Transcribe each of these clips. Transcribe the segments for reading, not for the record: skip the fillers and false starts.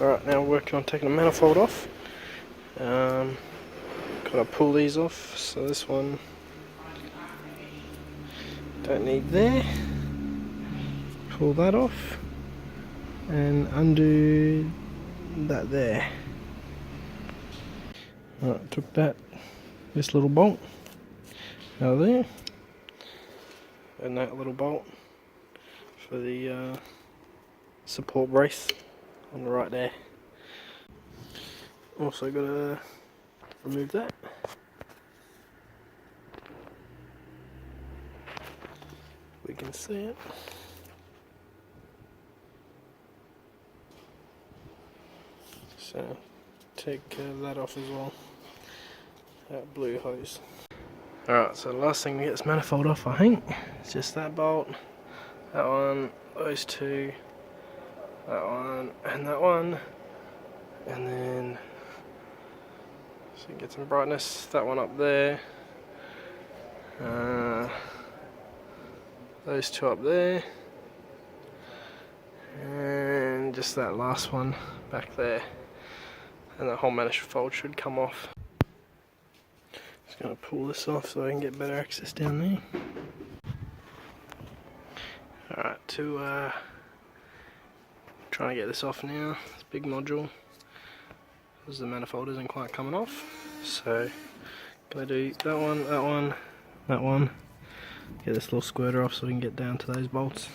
Alright, now we're working on taking the manifold off. Gotta pull these off, so this one don't need there. Pull that off and undo that there. Alright, took this little bolt out of there, and that little bolt for the support brace on the right there. Also gotta remove that. We can see it. So take that off as well. That blue hose. Alright, so the last thing to get this manifold off, I think, is just that bolt, that one, those two, that one, and that one, and then so you get some brightness, that one up there, those two up there, and just that last one back there, and the whole manifold should come off. Just going to pull this off so I can get better access down there. Alright, trying to get this off now, this big module, because the manifold isn't quite coming off. So, going to do that one, that one, that one, get this little squirter off so we can get down to those bolts.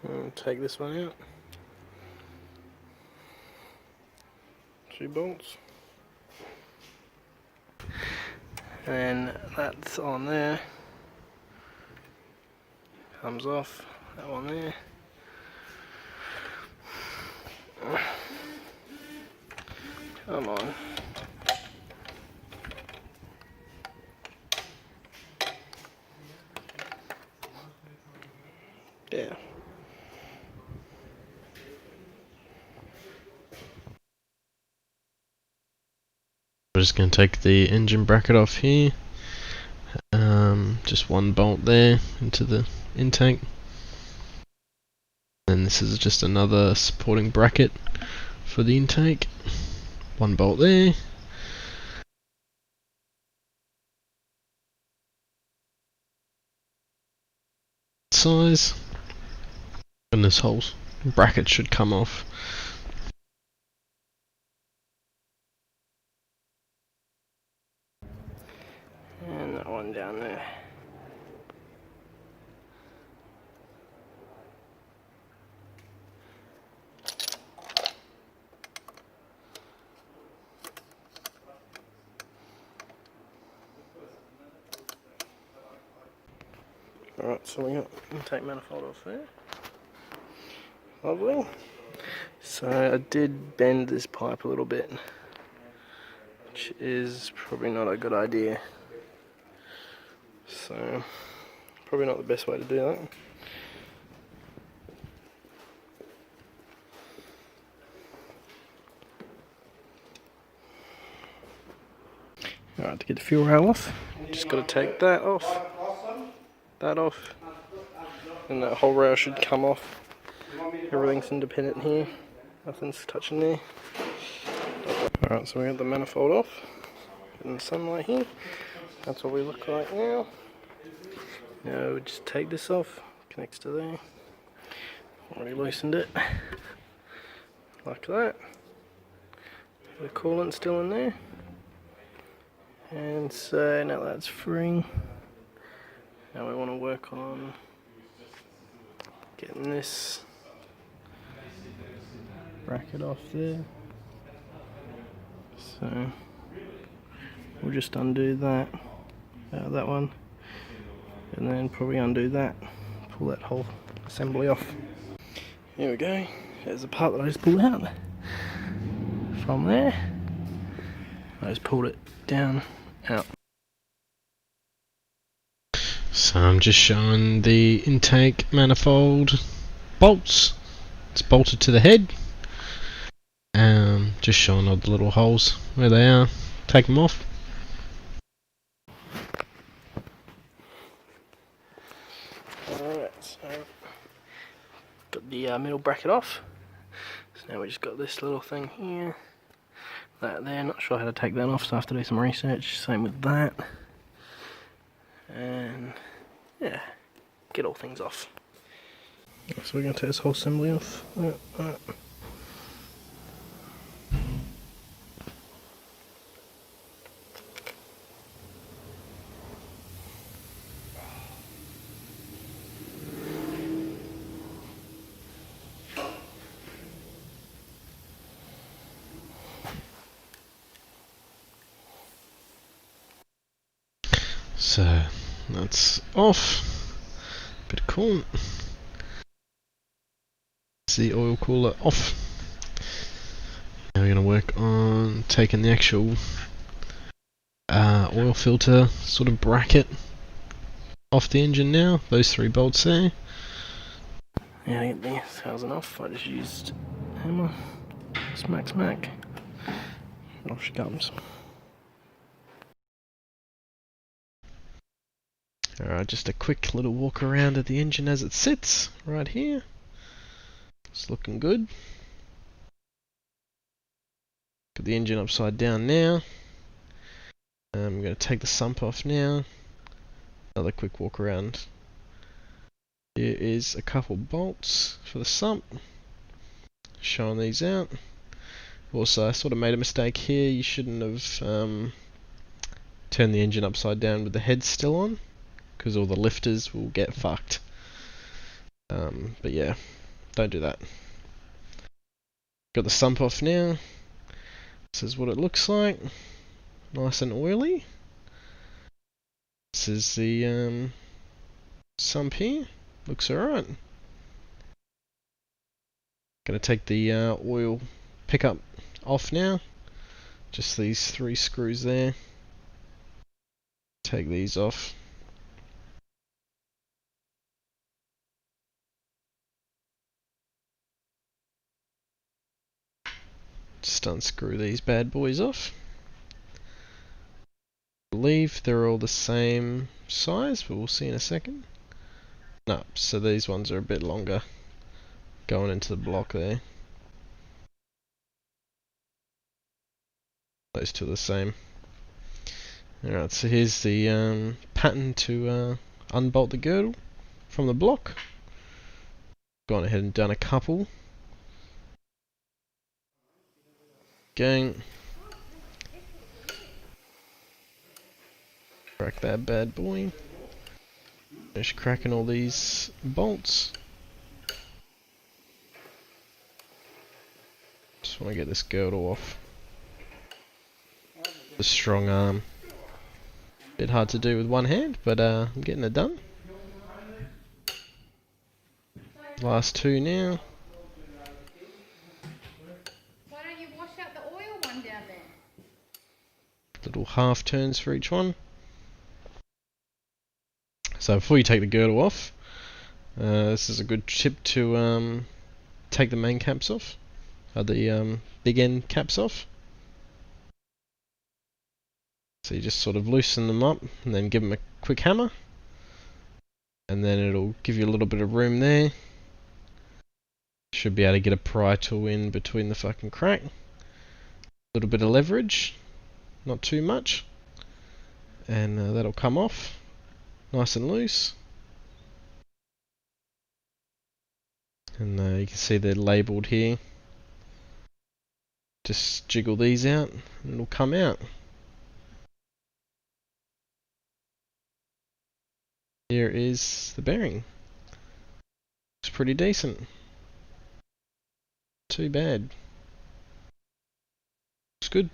And take this one out. 2 bolts. And that's on there. Comes off. That one there. Come on. Yeah. We're just going to take the engine bracket off here, just one bolt there into the intake, and this is just another supporting bracket for the intake, one bolt there, size, and this whole bracket should come off. And that one down there. Alright, so we got intake manifold off there. Lovely. So I did bend this pipe a little bit, which is probably not a good idea. So, probably not the best way to do that. Alright, to get the fuel rail off, just got to take that off, and that whole rail should come off. Everything's independent here, nothing's touching there. Alright, so we got the manifold off, getting the sunlight here. That's what we look like now. Now we just take this off, connects to there. Already loosened it, like that. The coolant's still in there. And so now that's free. Now we want to work on getting this bracket off there. So we'll just undo that. That one, and then probably undo that, pull that whole assembly off. Here we go, there's the part that I just pulled out from there. I just pulled it down, out. So I'm just showing the intake manifold bolts. It's bolted to the head. Just showing all the little holes where they are. Take them off. Alright, so got got the middle bracket off. So now we just got this little thing here. That there, not sure how to take that off, so I have to do some research. Same with that. And yeah, get all things off. So we're going to take this whole assembly off. So that's off. Bit of coolant. The oil cooler off. Now we're going to work on taking the actual oil filter sort of bracket off the engine now. Those 3 bolts there. Yeah, to get these housing off, I just used hammer. Smack, smack. And off she comes. Alright, just a quick little walk around at the engine as it sits right here. It's looking good. Got the engine upside down now. I'm going to take the sump off now. Another quick walk around. Here is a couple bolts for the sump. Showing these out. Also, I sort of made a mistake here. You shouldn't have turned the engine upside down with the head still on, because all the lifters will get fucked. But yeah, don't do that. Got the sump off now. This is what it looks like. Nice and oily. This is the sump here. Looks alright. Gonna take the oil pickup off now. Just these 3 screws there. Take these off. Just unscrew these bad boys off. I believe they're all the same size, but we'll see in a second. No, so these ones are a bit longer going into the block there. Those 2 are the same. Alright, so here's the pattern to unbolt the girdle from the block. Gone ahead and done a couple. Gang. Crack that bad boy. Finish cracking all these bolts. Just want to get this girdle off. The strong arm. Bit hard to do with one hand, but I'm getting it done. Last 2 now. Why don't you wash out the oil one down there? Little half turns for each one. So before you take the girdle off, this is a good tip to take the main caps off, the big end caps off. So you just sort of loosen them up and then give them a quick hammer, and then it'll give you a little bit of room there. Should be able to get a pry tool in between the fucking crack. A little bit of leverage, not too much, and that'll come off nice and loose. And you can see they're labelled here. Just jiggle these out and it'll come out. Here is the bearing. Looks pretty decent. Too bad. Looks good.